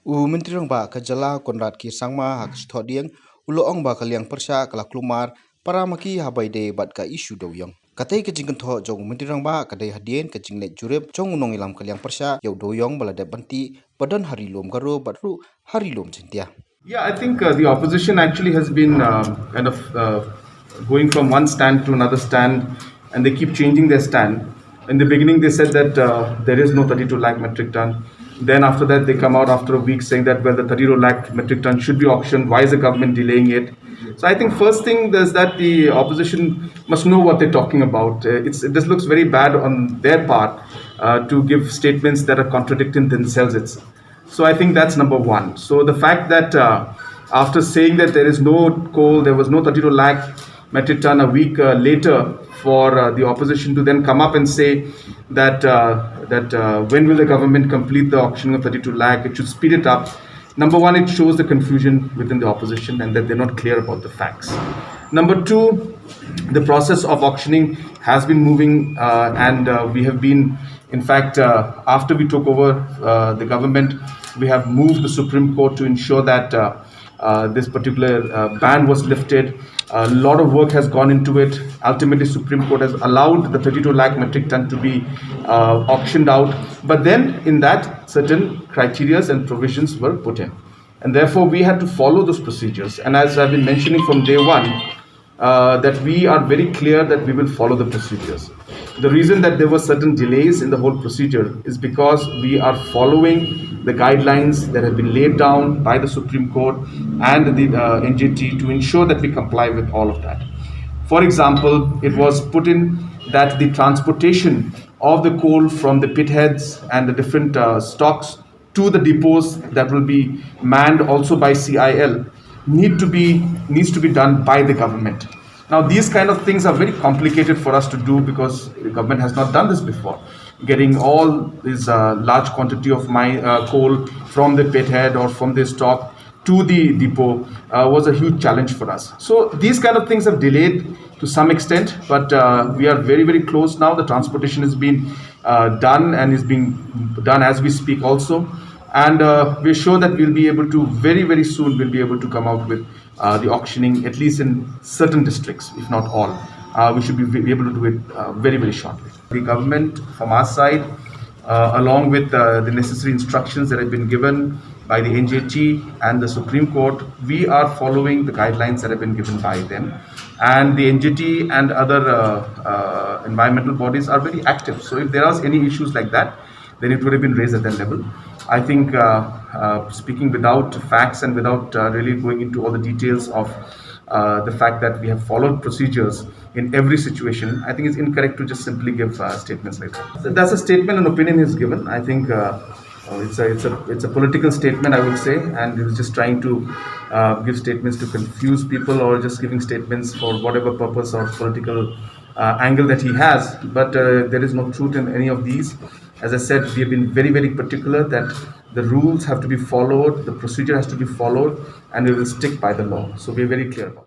Menteri rong ba kajala Konrad ki sangma hak sthodiang ulo ong ba kaliang persya kala klumar para maki habai de bat ka isu do yang. Katai kajing tho jong menteri rong ba kadai hadien kajing net jurep jong unong ilam kaliang persya yau do yong balada banti badan hari lom garo batru hari lom cintia. Yeah, I think the opposition actually has been kind of going from one stand to another stand, and they keep changing their stand. In the beginning, they said that there is no 32 lakh metric ton. Then after that, they come out after a week saying that, well, the 32 lakh metric ton should be auctioned. Why is the government delaying it? So I think first thing is that the opposition must know what they're talking about. This looks very bad on their part to give statements that are contradicting themselves. So I think that's number one. So the fact that after saying that there is no coal, there was no 32 lakh metric ton a week later, for the opposition to then come up and say that when will the government complete the auctioning of 32 lakh, it should speed it up. Number one, it shows the confusion within the opposition and that they're not clear about the facts. Number two, the process of auctioning has been moving, and we have been, in fact, after we took over the government, we have moved the Supreme Court to ensure that this particular ban was lifted. A lot of work has gone into it. Ultimately, Supreme Court has allowed the 32 lakh metric ton to be auctioned out. But then, in that, certain criteria and provisions were put in. And therefore, we had to follow those procedures. And as I've been mentioning from day one, that we are very clear that we will follow the procedures. The reason that there were certain delays in the whole procedure is because we are following the guidelines that have been laid down by the Supreme Court and the NJT to ensure that we comply with all of that. For example, it was put in that the transportation of the coal from the pit heads and the different stocks to the depots that will be manned also by CIL needs to be done by the government. Now, these kind of things are very complicated for us to do because the government has not done this before. Getting all this large quantity of coal from the pit head or from the stock to the depot was a huge challenge for us. So these kind of things have delayed to some extent, but we are very, very close now. The transportation has been done and is being done as we speak also. And we're sure that we'll be able to very, very soon, we'll be able to come out with the auctioning, at least in certain districts, if not all. We should be able to do it very, very shortly. The government, from our side, along with the necessary instructions that have been given by the NJT and the Supreme Court, we are following the guidelines that have been given by them. And the NJT and other environmental bodies are very active. So if there are any issues like that, then it would have been raised at that level. I think speaking without facts and without really going into all the details of the fact that we have followed procedures in every situation, I think it's incorrect to just simply give statements like that. So that's a statement, an opinion is given. I think it's a political statement, I would say, and he's just trying to give statements to confuse people or just giving statements for whatever purpose or political angle that he has. But there is no truth in any of these. As I said, we have been very, very particular that the rules have to be followed, the procedure has to be followed, and we will stick by the law. So we are very clear about it.